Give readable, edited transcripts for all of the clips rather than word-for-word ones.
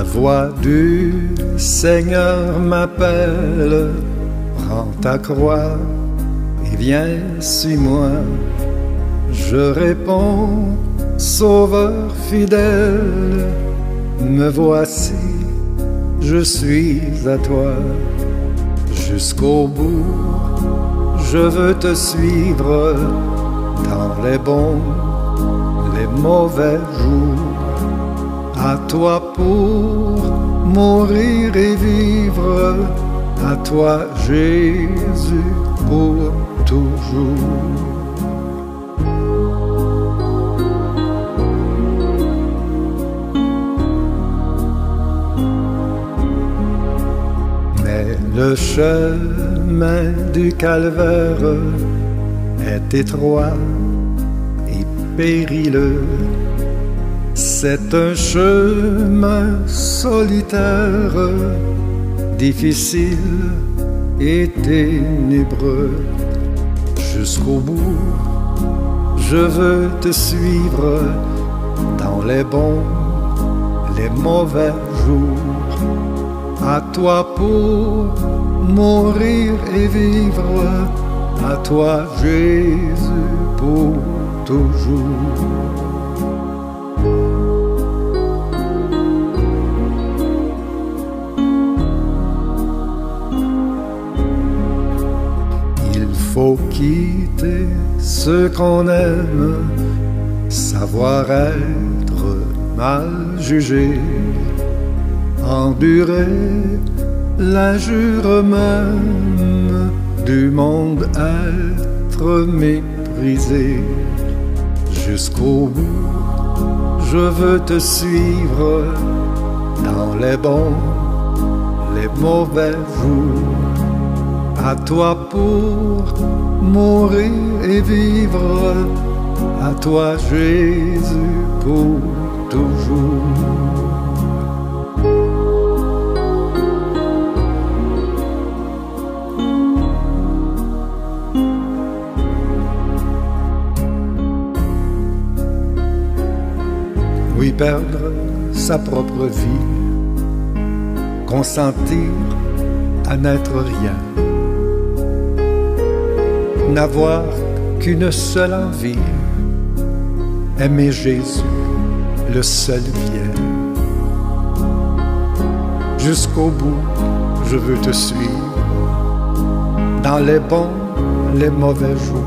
La voix du Seigneur m'appelle, prends ta croix et viens, suis-moi. Je réponds, Sauveur fidèle, me voici, je suis à toi. Jusqu'au bout, je veux te suivre dans les bons, les mauvais jours. À toi pour mourir et vivre, à toi Jésus pour toujours. Mais le chemin du calvaire est étroit et périlleux. C'est un chemin solitaire, difficile et ténébreux. Jusqu'au bout, je veux te suivre dans les bons, les mauvais jours. À toi pour mourir et vivre, à toi Jésus pour toujours. Il faut quitter ce qu'on aime, savoir être mal jugé, endurer l'injure même du monde, être méprisé. Jusqu'au bout, je veux te suivre dans les bons, les mauvais jours. À toi pour mourir et vivre, à toi Jésus pour toujours. Oui, perdre sa propre vie, consentir à n'être rien, n'avoir qu'une seule envie, aimer Jésus, le seul bien. Jusqu'au bout, je veux te suivre, dans les bons, les mauvais jours.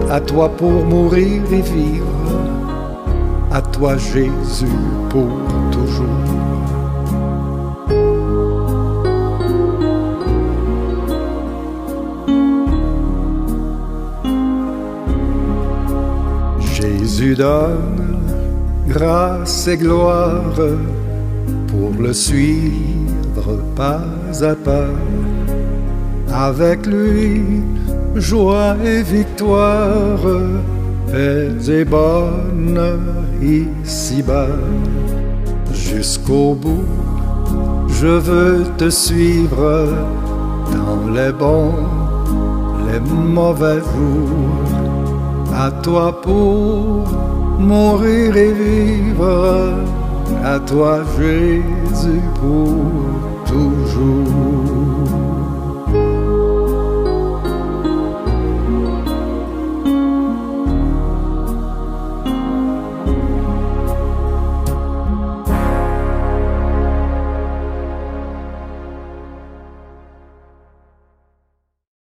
À toi pour mourir et vivre, à toi Jésus pour toujours. Jésus donne grâce et gloire pour le suivre pas à pas. Avec lui, joie et victoire, paix et bonheur ici-bas. Jusqu'au bout, je veux te suivre dans les bons, les mauvais jours. À toi pour mourir et vivre, à toi Jésus pour toujours.